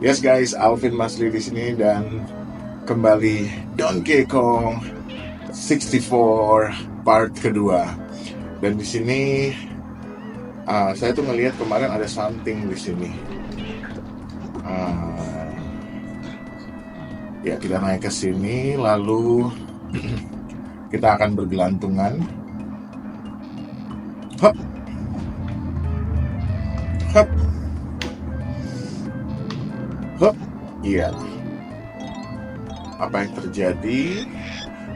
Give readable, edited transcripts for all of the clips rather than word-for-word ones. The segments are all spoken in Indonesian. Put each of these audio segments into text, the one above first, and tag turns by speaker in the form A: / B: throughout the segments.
A: Yes guys, Alvin Masri di sini dan kembali Donkey Kong 64 part kedua. Dan di sini saya tuh ngelihat kemarin ada something di sini. Ya kita naik ke sini lalu kita akan bergelantungan. Hop, hop, hop. Iya. Apa yang terjadi?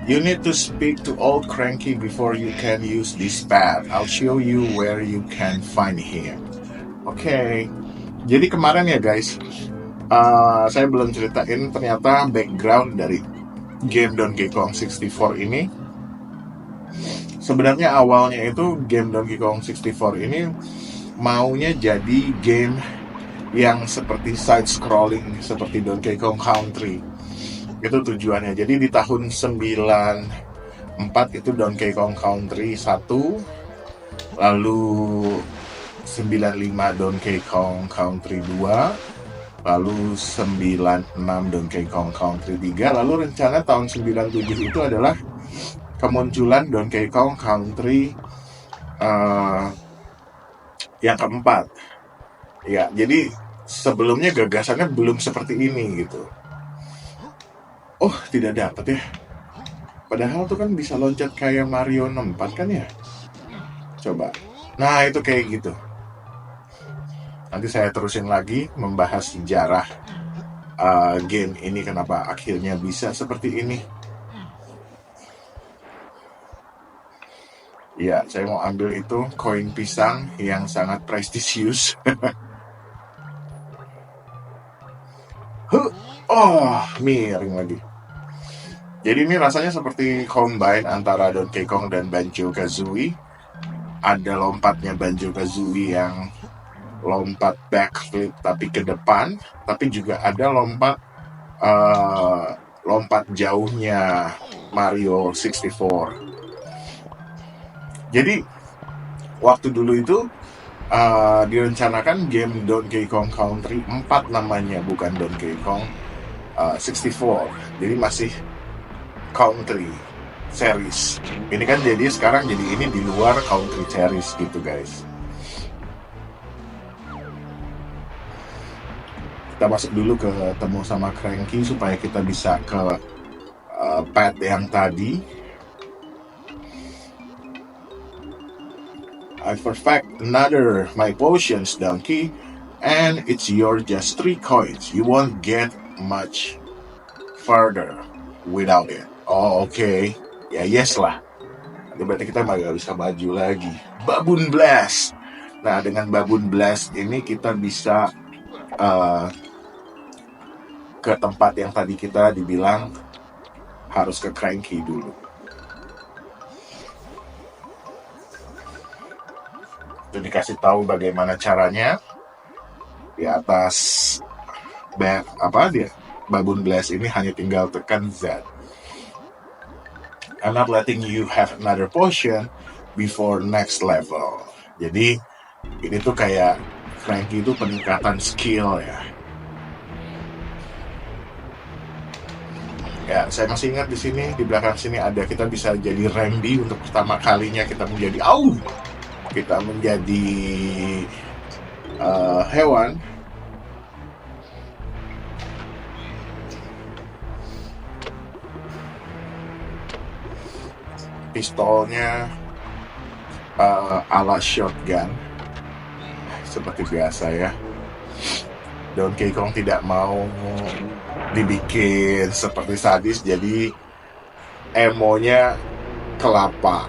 A: You need to speak to Old Cranky before you can use this pad. I'll show you where you can find him. Oke. Jadi kemarin ya guys, saya belum ceritain ternyata background dari game Donkey Kong 64 ini. Sebenarnya awalnya itu game Donkey Kong 64 ini maunya jadi game yang seperti side scrolling seperti Donkey Kong Country. Itu tujuannya. Jadi di tahun 94 itu Donkey Kong Country 1, lalu 95 Donkey Kong Country 2, lalu 96 Donkey Kong Country 3, lalu rencana tahun 97 itu adalah kemunculan Donkey Kong Country yang keempat. Ya, jadi sebelumnya gagasannya belum seperti ini gitu. Oh, tidak dapat ya. Padahal tuh kan bisa loncat kayak Mario 64 kan ya. Coba. Nah, itu kayak gitu. Nanti saya terusin lagi membahas sejarah game ini, kenapa akhirnya bisa seperti ini. Ya, saya mau ambil itu koin pisang yang sangat prestisius. Oh, miring lagi. Jadi ini rasanya seperti combine antara Donkey Kong dan Banjo-Kazooie. Ada lompatnya Banjo-Kazooie yang lompat backflip tapi ke depan, tapi juga ada lompat jauhnya Mario 64. Jadi waktu dulu itu direncanakan game Donkey Kong Country 4 namanya, bukan Donkey Kong 64. Jadi masih Country series. Ini kan jadi sekarang jadi ini di luar Country series gitu guys. Kita masuk dulu ke temu sama Cranky supaya kita bisa ke pad yang tadi. I perfect another my potions, Donkey, and it's your just 3 coins. You won't get much further without it. Oh, okay. Ya yes lah. Nanti berarti kita nggak bisa maju lagi. Baboon Blast. Nah, dengan Baboon Blast ini kita bisa ke tempat yang tadi kita dibilang harus ke Cranky dulu. Itu dikasih tahu bagaimana caranya. Di atas Baboon Blast ini hanya tinggal tekan Z. I'm not letting you have another potion before next level. Jadi ini tuh kayak Cranky itu peningkatan skill ya. Ya, saya masih ingat di sini, di belakang sini ada, kita bisa jadi Rambi untuk pertama kalinya kita menjadi hewan. Pistolnya ala shotgun seperti biasa ya. Donkey Kong tidak mau dibikin seperti sadis, jadi emonya kelapa.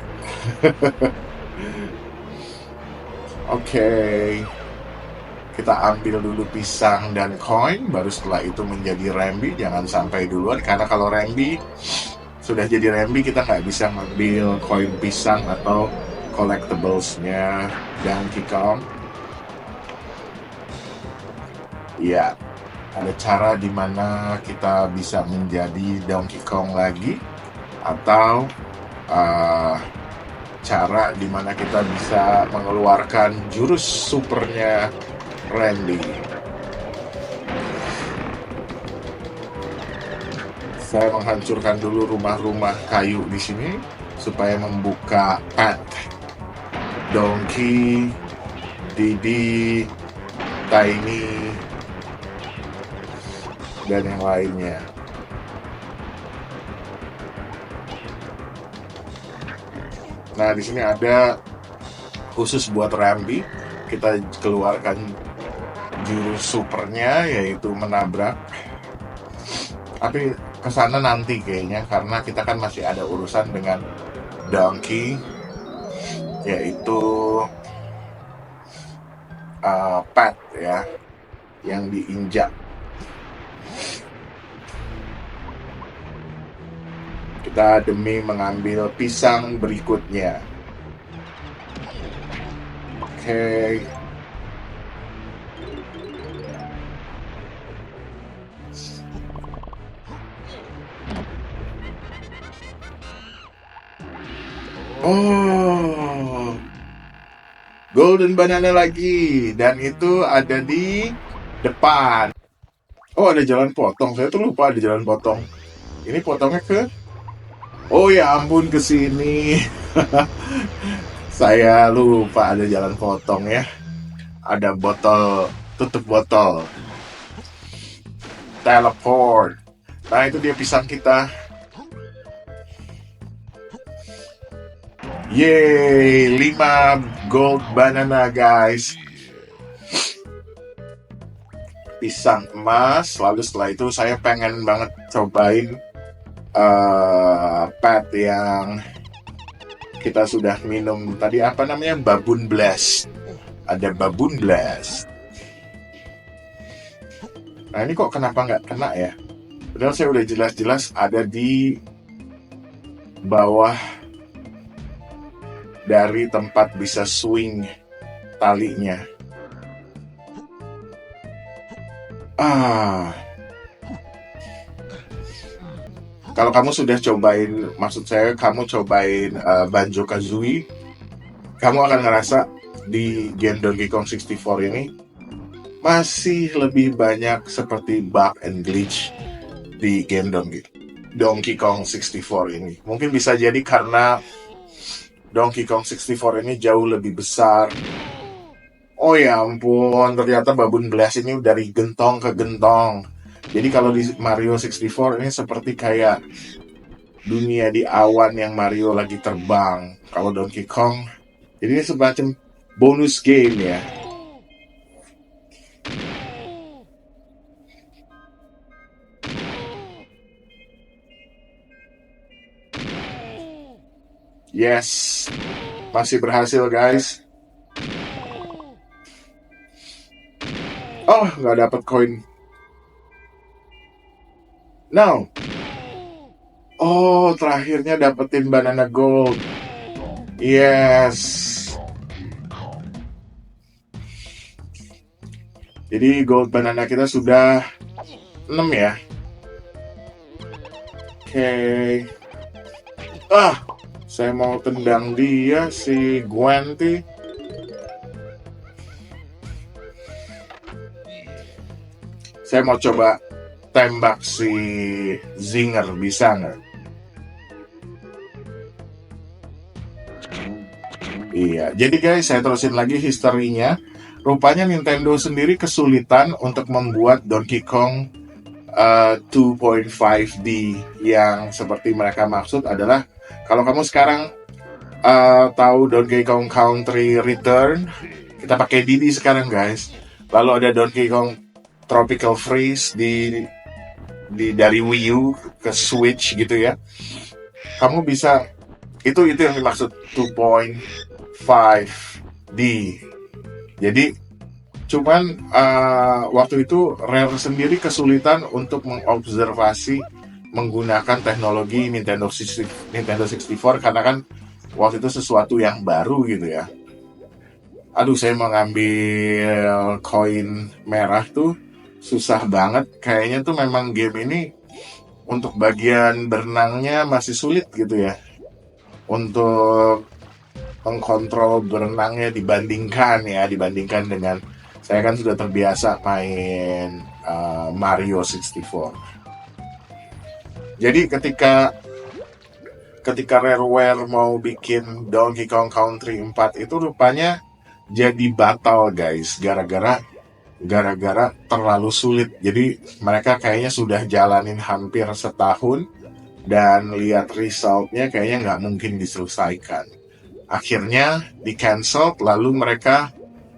A: Oke. Kita ambil dulu pisang dan koin, baru setelah itu menjadi Rambi. Jangan sampai duluan, karena kalau Rambi sudah jadi Rambi kita nggak bisa ngambil koin pisang atau collectibles-nya Donkey Kong. Ya, ada cara dimana kita bisa menjadi Donkey Kong lagi, atau cara dimana kita bisa mengeluarkan jurus supernya Randy. Saya menghancurkan dulu rumah-rumah kayu di sini supaya membuka pet, Donkey, Didi, Tiny, dan yang lainnya. Nah, di sini ada khusus buat Rambi. Kita keluarkan jurus supernya, yaitu menabrak. Tapi kesana nanti kayaknya, karena kita kan masih ada urusan dengan Donkey, yaitu pet ya, yang diinjak. Kita demi mengambil pisang berikutnya. Oke. Oh, golden banana lagi, dan itu ada di depan. Oh, ada jalan potong. Saya tuh lupa ada jalan potong. Ini potongnya ke... Oh ya ampun, ke sini. Saya lupa ada jalan potong ya. Ada botol, tutup botol. Teleport. Nah, itu dia pisang kita. Yeay, 5 gold banana guys. Pisang emas. Lalu setelah itu saya pengen banget cobain pet yang kita sudah minum tadi, apa namanya, Baboon Blast. Ada Baboon Blast. Nah, ini kok kenapa nggak kena ya? Padahal saya udah jelas-jelas ada di bawah dari tempat bisa swing talinya. Kalau kamu sudah cobain, maksud saya kamu cobain Banjo-Kazooie, kamu akan ngerasa di game Donkey Kong 64 ini masih lebih banyak seperti bug and glitch di game Donkey Kong 64 ini. Mungkin bisa jadi karena Donkey Kong 64 ini jauh lebih besar. Oh ya ampun, ternyata Baboon Blast ini dari gentong ke gentong. Jadi kalau di Mario 64 ini seperti kayak dunia di awan yang Mario lagi terbang. Kalau Donkey Kong, jadi ini semacam bonus game ya. Yes, masih berhasil guys. Oh, nggak dapat koin. No. Oh, terakhirnya dapetin banana gold. Yes. Jadi gold banana kita sudah 6 ya. Oke. Saya mau tendang dia, si Gwenty. Saya mau coba tembak si Zinger, bisa nggak? Iya, jadi guys, saya terusin lagi historinya. Rupanya Nintendo sendiri kesulitan untuk membuat Donkey Kong 2.5D yang seperti mereka maksud adalah, kalau kamu sekarang tahu Donkey Kong Country Return, kita pakai Didi sekarang guys. Lalu ada Donkey Kong Tropical Freeze dari Wii U ke Switch gitu ya. Kamu bisa, itu yang dimaksud 2.5D. Jadi cuman waktu itu Rare sendiri kesulitan untuk mengobservasi menggunakan teknologi Nintendo 64 karena kan waktu itu sesuatu yang baru gitu ya. Aduh, saya mau ngambil koin merah tuh susah banget. Kayaknya tuh memang game ini untuk bagian berenangnya masih sulit gitu ya, untuk mengkontrol berenangnya dibandingkan dengan saya kan sudah terbiasa main Mario 64. Jadi ketika Rareware mau bikin Donkey Kong Country 4 itu rupanya jadi batal guys, gara-gara terlalu sulit. Jadi mereka kayaknya sudah jalanin hampir setahun dan lihat resultnya kayaknya nggak mungkin diselesaikan. Akhirnya di cancel, lalu mereka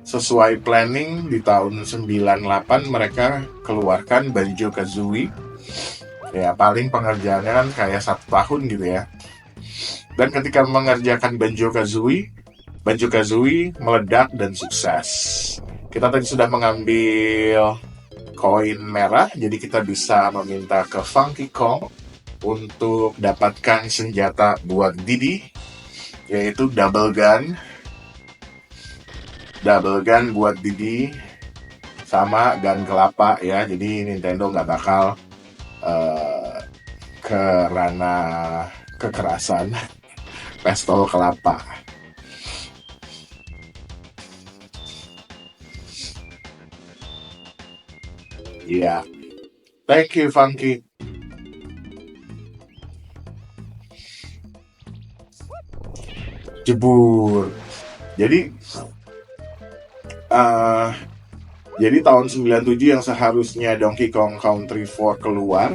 A: sesuai planning di tahun 98 mereka keluarkan Banjo-Kazooie. Ya paling pengerjaannya kan kayak 1 tahun gitu ya. Dan ketika mengerjakan Banjo-Kazooie meledak dan sukses. Kita tadi sudah mengambil koin merah, jadi kita bisa meminta ke Funky Kong untuk dapatkan senjata buat Didi, yaitu double gun buat Didi sama gun kelapa ya. Jadi Nintendo nggak bakal ke ranah kekerasan pistol kelapa. Iya, thank you Funky. Jebur. Jadi uh, jadi tahun 97 yang seharusnya Donkey Kong Country 4 keluar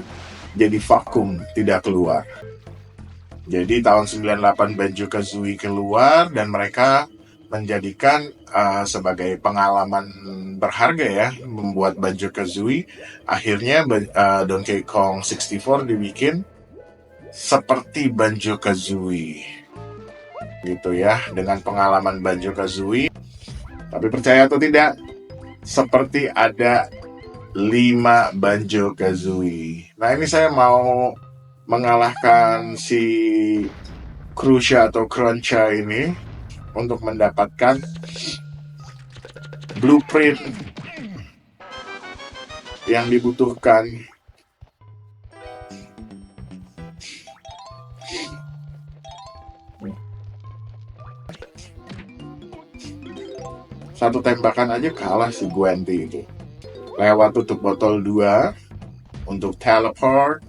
A: jadi vakum, tidak keluar. Jadi tahun 98 Banjo-Kazooie keluar dan mereka menjadikan sebagai pengalaman berharga ya membuat Banjo-Kazooie. Akhirnya Donkey Kong 64 dibikin seperti Banjo-Kazooie gitu ya, dengan pengalaman Banjo-Kazooie. Tapi percaya atau tidak, seperti ada 5 Banjo-Kazooie. Nah ini saya mau mengalahkan si Krusha atau Cruncha ini untuk mendapatkan blueprint yang dibutuhkan. Satu tembakan aja kalah si Gwenty itu. Lewat tutup botol 2 untuk teleport.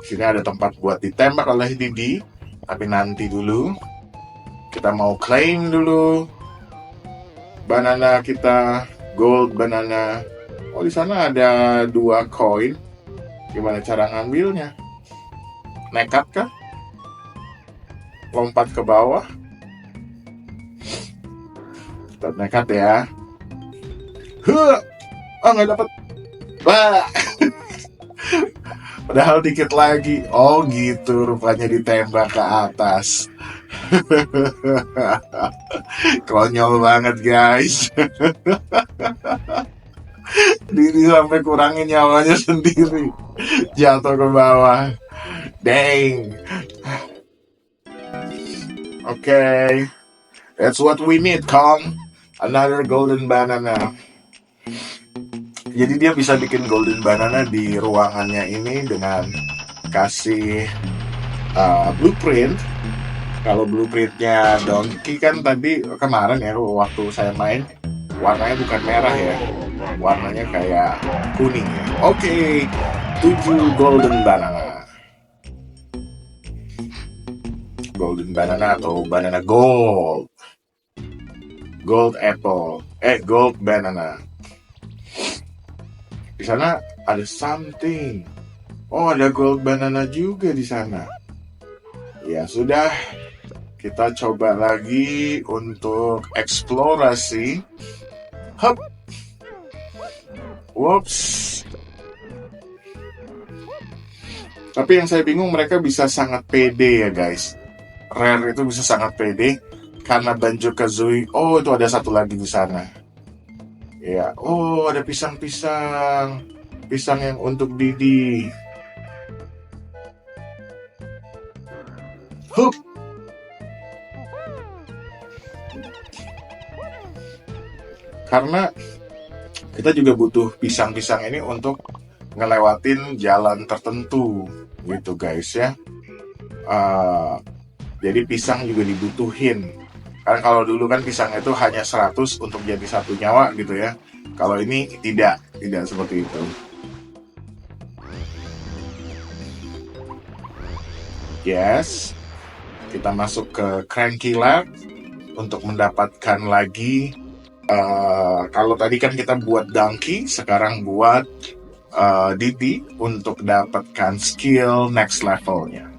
A: Sini ada tempat buat ditembak oleh Didi, tapi nanti dulu. Kita mau claim dulu banana kita, gold banana. Oh di sana ada 2 koin. Gimana cara ngambilnya? Nekat kah? Lompat ke bawah? Tetap nekat ya. Nggak dapat. Wah. Padahal dikit lagi. Oh gitu, rupanya ditembak ke atas. Konyol banget guys. Diri sampai kurangin nyawanya sendiri, jatuh ke bawah. Dang. Okay, that's what we need, Kong. Another golden banana. Jadi dia bisa bikin golden banana di ruangannya ini dengan kasih blueprint. Kalau blueprintnya Donkey kan tadi kemarin ya waktu saya main, warnanya bukan merah ya, warnanya kayak kuning ya. Oke, 7 golden banana. Golden banana atau banana gold. Gold apple. Gold banana. Di sana ada something. Oh, ada gold banana juga di sana. Ya sudah, kita coba lagi untuk eksplorasi. Hup. Whoops. Tapi yang saya bingung, mereka bisa sangat pede ya guys. Rare itu bisa sangat pede karena Banjo-Kazooie. Oh, itu ada satu lagi di sana. Ya, oh ada pisang-pisang. Pisang yang untuk Didi. Hup. Karena kita juga butuh pisang-pisang ini untuk ngelewatin jalan tertentu gitu guys ya. Jadi pisang juga dibutuhin. Karena kalau dulu kan pisang itu hanya 100 untuk jadi 1 nyawa gitu ya. Kalau ini tidak seperti itu. Yes, kita masuk ke Cranky Lab untuk mendapatkan lagi. Kalau tadi kan kita buat Donkey, sekarang buat Didi untuk dapatkan skill next levelnya.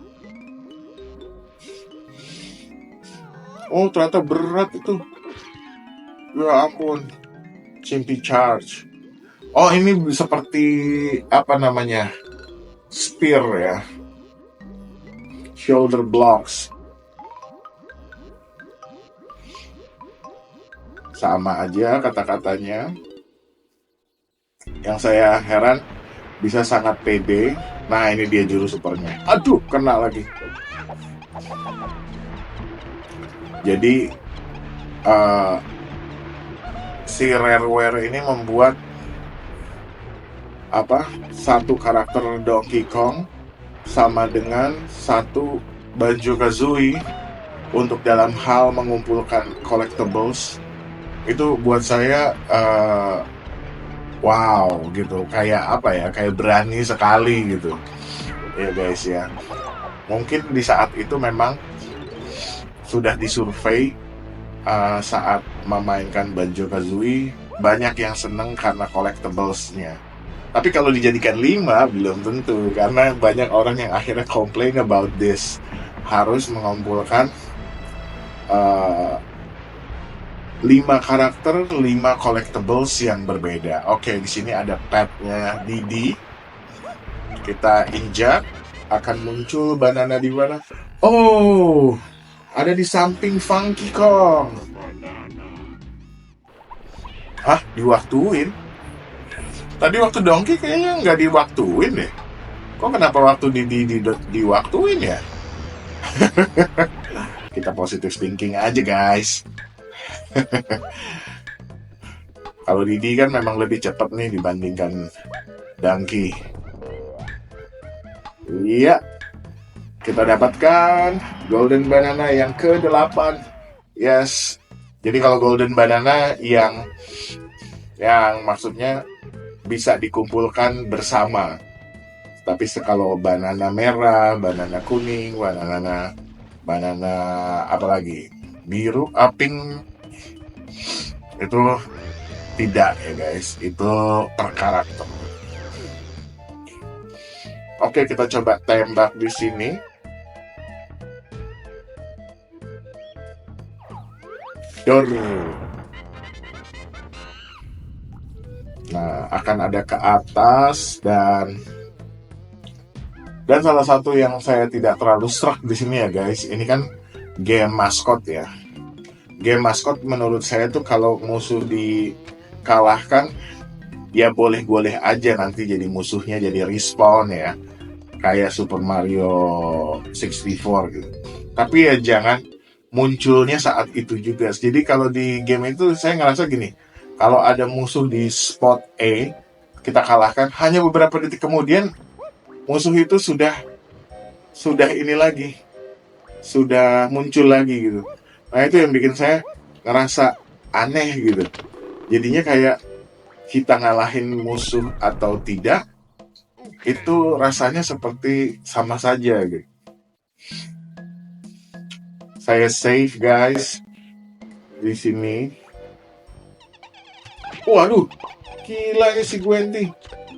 A: Oh, ternyata berat itu. Ya ampun, Chimpy Charge. Oh, ini seperti apa namanya? Spear ya. Shoulder blocks. Sama aja kata-katanya. Yang saya heran bisa sangat pede. Nah, ini dia jurus supernya. Aduh, kena lagi. Jadi si Rareware ini membuat satu karakter Donkey Kong sama dengan satu Banjo-Kazooie untuk dalam hal mengumpulkan collectibles. Itu buat saya wow gitu, kayak kayak berani sekali gitu ya guys ya. Mungkin di saat itu memang sudah disurvei saat memainkan Banjo-Kazooie banyak yang seneng karena collectibles-nya. Tapi kalau dijadikan 5 belum tentu, karena banyak orang yang akhirnya complain about this, harus mengumpulkan 5 karakter, 5 collectibles yang berbeda. Oke, di sini ada pet-nya Didi. Kita injak, akan muncul banana di mana? Oh, ada di samping Funky Kong. Hah, diwaktuin? Tadi waktu Donkey kayaknya nggak diwaktuin deh. Kok kenapa waktu diwaktuin ya? Kita positive thinking aja guys. Kalau Didi kan memang lebih cepat nih dibandingkan Donkey. Iya, kita dapatkan Golden Banana yang ke-8. Yes. Jadi kalau Golden Banana yang maksudnya bisa dikumpulkan bersama. Tapi kalau banana merah, banana kuning, banana apa lagi? Biru, pink, itu tidak ya guys. Itu per karakter. Oke, kita coba tembak di sini. Dor. Nah, akan ada ke atas dan salah satu yang saya tidak terlalu struck di sini ya guys, ini kan game mascot ya. Game mascot menurut saya tuh kalau musuh dikalahkan ya boleh-boleh aja nanti jadi musuhnya jadi respawn ya. Kayak Super Mario 64 gitu. Tapi ya jangan munculnya saat itu juga. Jadi kalau di game itu saya ngerasa gini, kalau ada musuh di spot A, kita kalahkan, hanya beberapa detik kemudian musuh itu sudah ini lagi, sudah muncul lagi gitu. Nah itu yang bikin saya ngerasa aneh gitu. Jadinya kayak kita ngalahin musuh atau tidak, itu rasanya seperti sama saja gitu. Saya save guys di sini. Waduh, gila ya si Gwenty.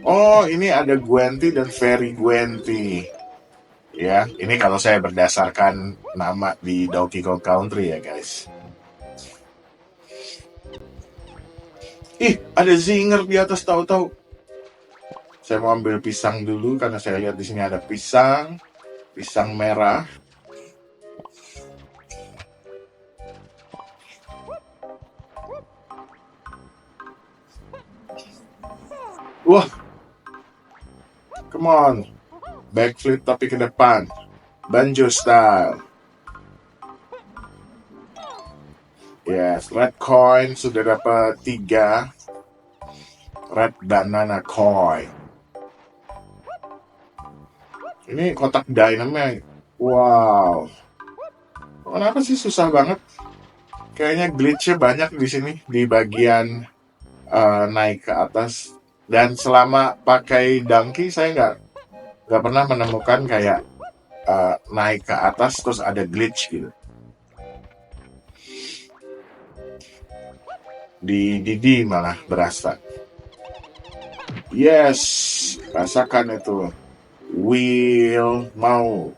A: Oh, ini ada Gwenty dan Fairy Gwenty. Ya, ini kalau saya berdasarkan nama di Donkey Kong Country ya guys. Ih, ada Zinger di atas tahu-tahu. Saya mau ambil pisang dulu karena saya lihat di sini ada pisang merah. Wah, come on, backflip tapi ke depan, banjo style. Yes, red coin sudah dapat 3 red banana coin. Ini kotak dynamite. Wow. Kenapa sih susah banget? Kayaknya glitch-nya banyak di sini di bagian naik ke atas. Dan selama pakai donkey saya nggak pernah menemukan kayak naik ke atas terus ada glitch gitu. Di Didi malah berasa. Yes, rasakan itu. Will mau.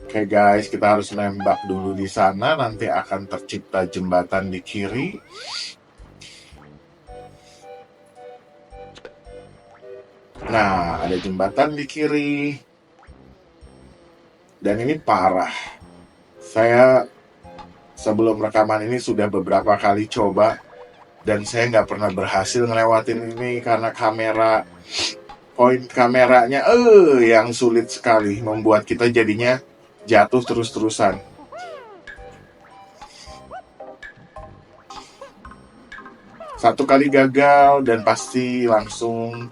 A: Oke guys, kita harus nembak dulu di sana. Nanti akan tercipta jembatan di kiri. Nah, ada jembatan di kiri. Dan ini parah. Saya sebelum rekaman ini sudah beberapa kali coba. Dan saya nggak pernah berhasil ngelewatin ini karena poin kameranya yang sulit sekali. Membuat kita jadinya jatuh terus-terusan. Satu kali gagal dan pasti langsung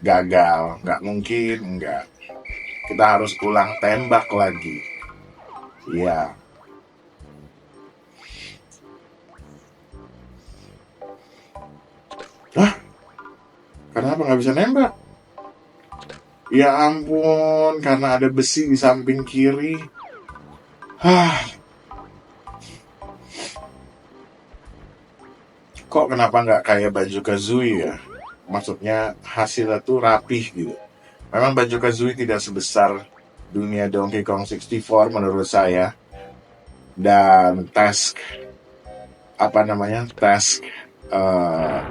A: gagal. Nggak mungkin, nggak. Kita harus ulang tembak lagi. Ya. Hah? Kenapa nggak bisa nembak? Ya ampun, karena ada besi di samping kiri. Hah. Kok kenapa nggak kayak Banjo-Kazooie ya? Maksudnya hasilnya tuh rapih gitu. Memang Banjo-Kazooie tidak sebesar dunia Donkey Kong 64 menurut saya. Dan task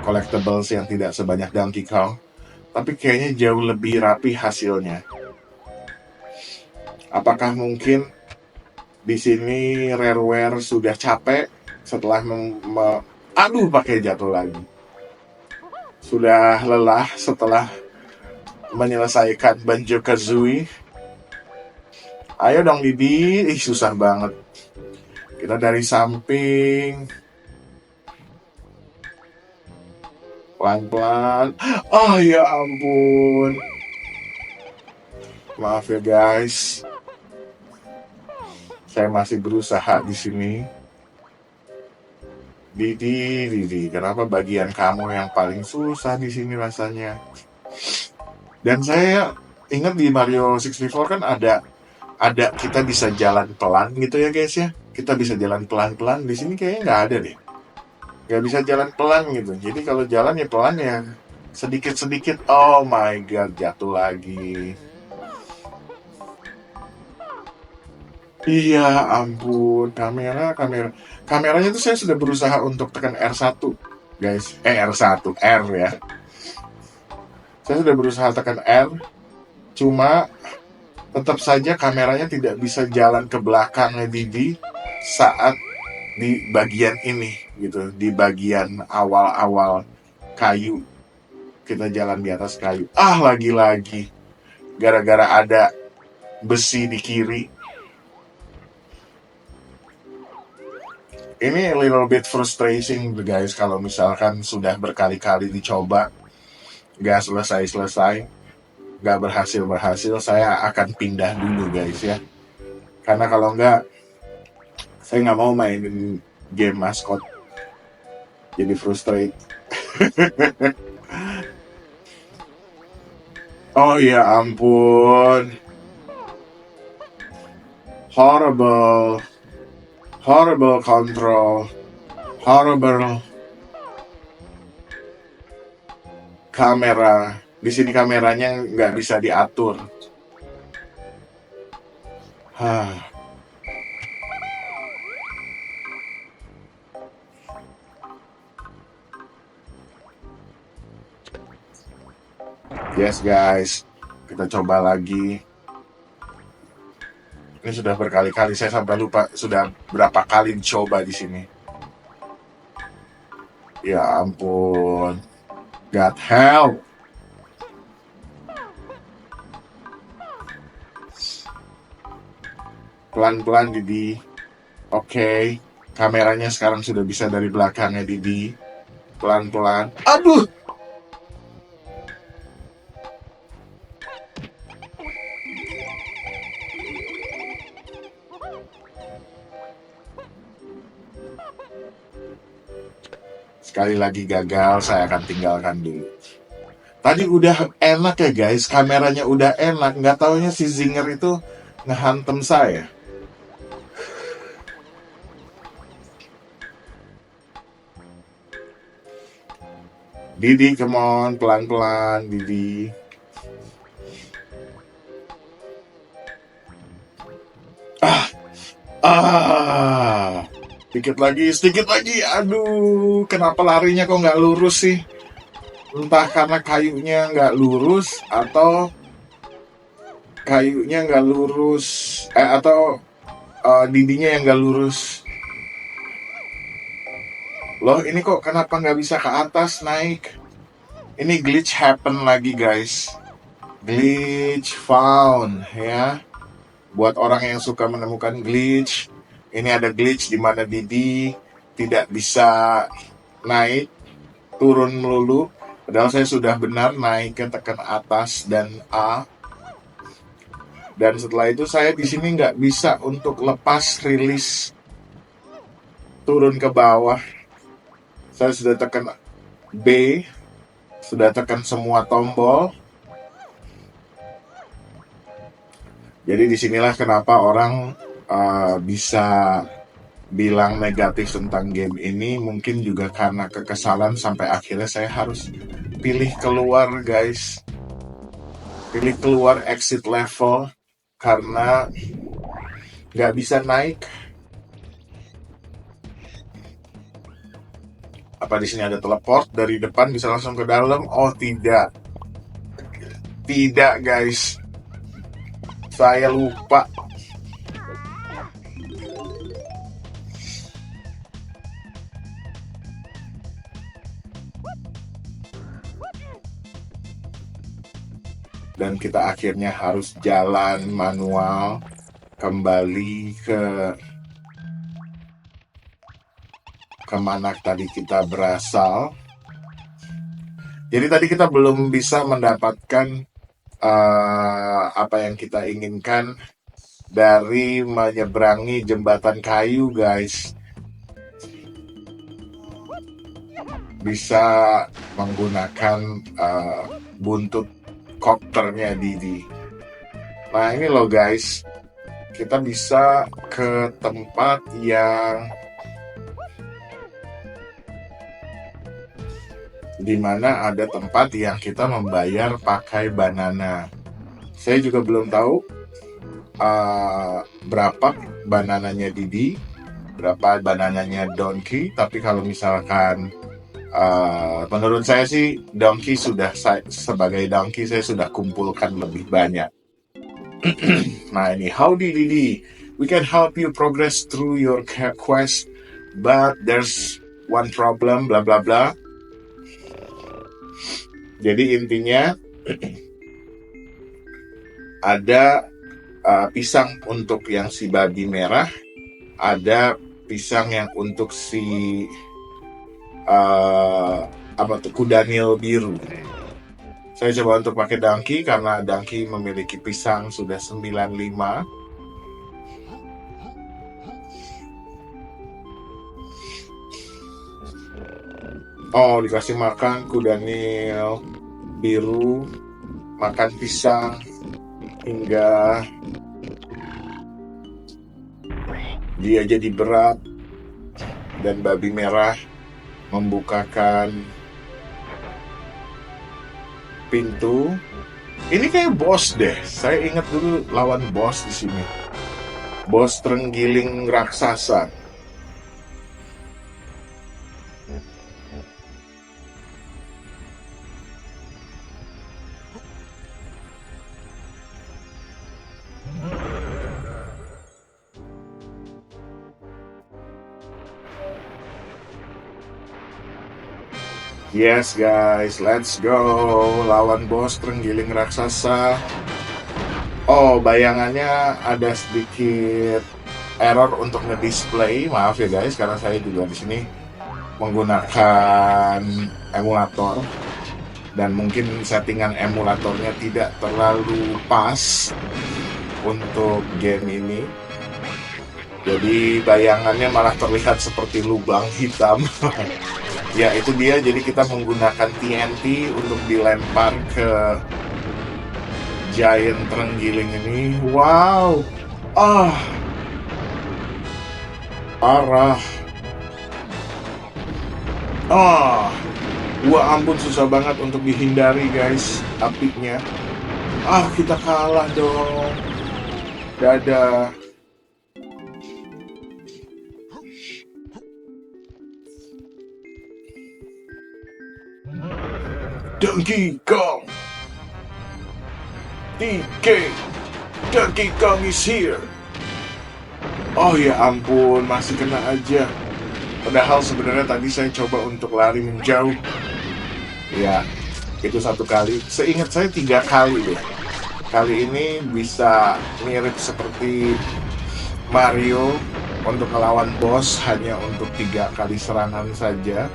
A: collectibles yang tidak sebanyak Donkey Kong. Tapi kayaknya jauh lebih rapi hasilnya. Apakah mungkin di sini Rareware sudah capek setelah pakai jatuh lagi. Sudah lelah setelah menyelesaikan Banjo-Kazooie. Ayo dong Didi, susah banget. Kita dari samping. Pelan-pelan. Oh ya ampun. Maaf ya guys. Saya masih berusaha di sini. Didi, kenapa bagian kamu yang paling susah di sini rasanya? Dan saya ingat di Mario 64 kan ada kita bisa jalan pelan gitu ya guys ya. Kita bisa jalan pelan-pelan. Di sini kayaknya nggak ada deh. Nggak bisa jalan pelan gitu. Jadi kalau jalan ya pelan ya sedikit-sedikit. Oh my god, jatuh lagi. Iya ampun, kameranya tuh saya sudah berusaha untuk tekan R1 guys. R1, R ya. Saya sudah berusaha tekan R, cuma tetap saja kameranya tidak bisa jalan ke belakangnya Didi saat di bagian ini gitu, di bagian awal-awal kayu. Kita jalan di atas kayu. Lagi-lagi gara-gara ada besi di kiri. Ini a little bit frustrating guys kalau misalkan sudah berkali-kali dicoba gak selesai-selesai, gak berhasil, saya akan pindah dulu guys ya. Karena kalau enggak, saya nggak mau mainin game maskot. Jadi frustrate. Oh ya ampun. Horrible control. Horrible kamera. Di sini kameranya nggak bisa diatur. Yes guys, kita coba lagi. Ini sudah berkali-kali, saya sampai lupa sudah berapa kali dicoba di sini. Ya ampun. God help. Pelan-pelan Didi. Oke. Kameranya sekarang sudah bisa dari belakangnya Didi. Pelan-pelan. Aduh. Sekali lagi gagal, saya akan tinggalkan dulu. Tadi udah enak ya guys, kameranya udah enak, nggak taunya si Zinger itu ngehantem saya. Didi, come on, pelan-pelan, Didi. Sedikit lagi. Aduh, kenapa larinya kok nggak lurus sih? Entah karena kayunya nggak lurus atau didinya yang nggak lurus. Loh, ini kok kenapa nggak bisa ke atas naik? Ini glitch happen lagi guys. Glitch found ya. Buat orang yang suka menemukan glitch, ini ada glitch di mana Didi tidak bisa naik, turun melulu. Padahal saya sudah benar naik ke tekan atas dan A. Dan setelah itu saya di sini nggak bisa untuk lepas rilis turun ke bawah. Saya sudah tekan B, sudah tekan semua tombol. Jadi disinilah kenapa orang bisa bilang negatif tentang game ini. Mungkin juga karena kekesalan sampai akhirnya saya harus pilih keluar guys. Pilih keluar exit level karena nggak bisa naik. Apa di sini ada teleport dari depan bisa langsung ke dalam? Oh tidak, guys. Saya lupa. Dan kita akhirnya harus jalan manual kembali ke kemana tadi kita berasal. Jadi tadi kita belum bisa mendapatkan apa yang kita inginkan dari menyeberangi jembatan kayu guys. Bisa menggunakan buntut kopternya Didi. Nah ini loh guys, kita bisa ke tempat yang dimana ada tempat yang kita membayar pakai banana. Saya juga belum tahu berapa banananya Didi, berapa banananya Donkey. Tapi kalau misalkan menurut saya sih Donkey sebagai Donkey saya sudah kumpulkan lebih banyak. Nah ini, howdy Didi, we can help you progress through your quest, but there's one problem, bla bla bla. Jadi intinya ada pisang untuk yang si babi merah, ada pisang yang untuk si kuda nil biru. Saya coba untuk pakai Donkey karena Donkey memiliki pisang sudah 95. Oh, dikasih makan kuda nil biru, makan pisang hingga dia jadi berat, dan babi merah membukakan pintu. Ini kayak bos deh. Saya ingat dulu lawan bos di sini. Bos terenggiling raksasa. Yes guys, let's go. Lawan bos terenggiling raksasa. Oh, bayangannya ada sedikit error untuk nge-display. Maaf ya guys, karena saya juga di sini menggunakan emulator dan mungkin settingan emulatornya tidak terlalu pas untuk game ini. Jadi bayangannya malah terlihat seperti lubang hitam. Ya itu dia, jadi kita menggunakan TNT untuk dilempar ke giant terenggiling ini. Wow, parah. Wah ampun, susah banget untuk dihindari guys apinya. Kita kalah dong. Dadah. Donkey Kong. Donkey Kong is here. Oh ya ampun, masih kena aja. Padahal sebenarnya tadi saya coba untuk lari menjauh. Ya, itu 1 kali. Seingat saya 3 kali deh. Kali ini bisa mirip seperti Mario untuk melawan bos hanya untuk 3 kali serangan saja.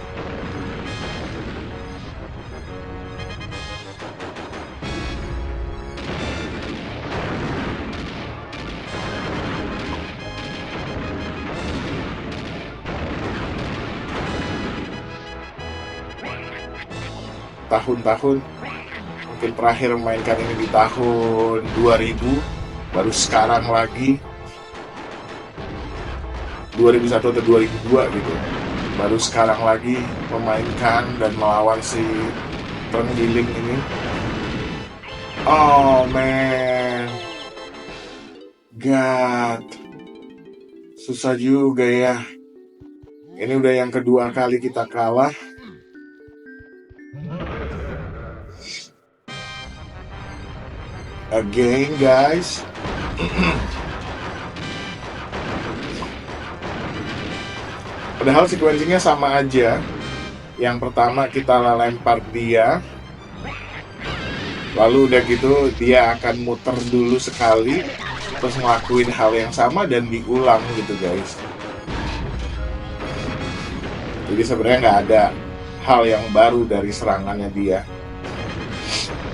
A: Tahun-tahun mungkin terakhir memainkan ini di tahun 2000, baru sekarang lagi 2001 atau 2002 gitu, baru sekarang lagi memainkan dan melawan si terenggiling ini. Oh man, God, susah juga ya. Ini udah yang kedua kali kita kalah. Again guys. Padahal sequencingnya sama aja. Yang pertama kita lempar dia, lalu udah gitu dia akan muter dulu sekali, terus ngelakuin hal yang sama dan diulang gitu guys. Jadi sebenarnya nggak ada hal yang baru dari serangannya dia.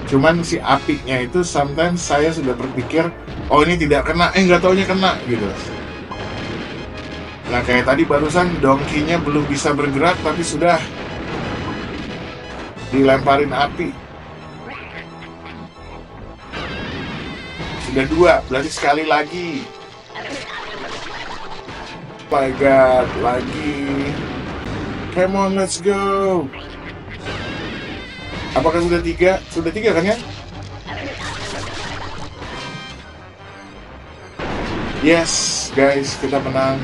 A: Cuman si apinya itu sometimes saya sudah berpikir, oh ini tidak kena, nggak taunya kena gitu. Nah kayak tadi barusan donkey-nya belum bisa bergerak tapi sudah dilemparin api. Sudah 2, berarti sekali lagi. Oh my god, lagi. Come on, let's go. Apakah sudah 3? Sudah 3 kan ya? Yes, guys, kita menang.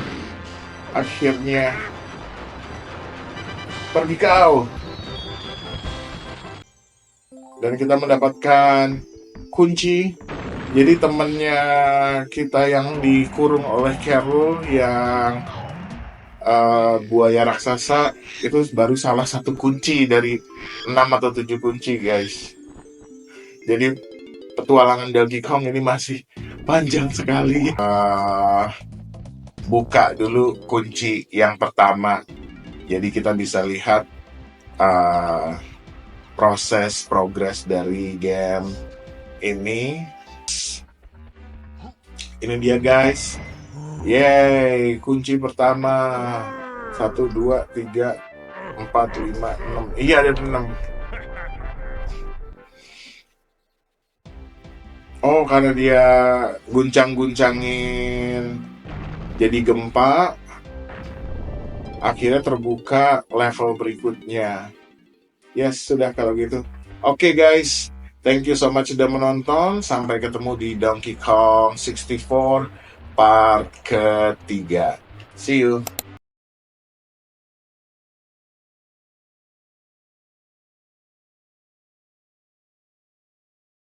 A: Akhirnya. Pergi kau. Dan kita mendapatkan kunci. Jadi temennya kita yang dikurung oleh Carol yang buaya raksasa itu baru salah satu kunci dari 6 atau 7 kunci guys. Jadi petualangan Donkey Kong ini masih panjang sekali. Buka dulu kunci yang pertama. Jadi kita bisa lihat proses progres dari game ini. Ini dia guys. Yeay, kunci pertama. 1, 2, 3, 4, 5, 6. Iya ada 6. Oh karena dia guncang-guncangin jadi gempa, akhirnya terbuka level berikutnya. Yes, sudah kalau gitu. Oke guys, thank you so much sudah menonton. Sampai ketemu di Donkey Kong 64 part ketiga. See you.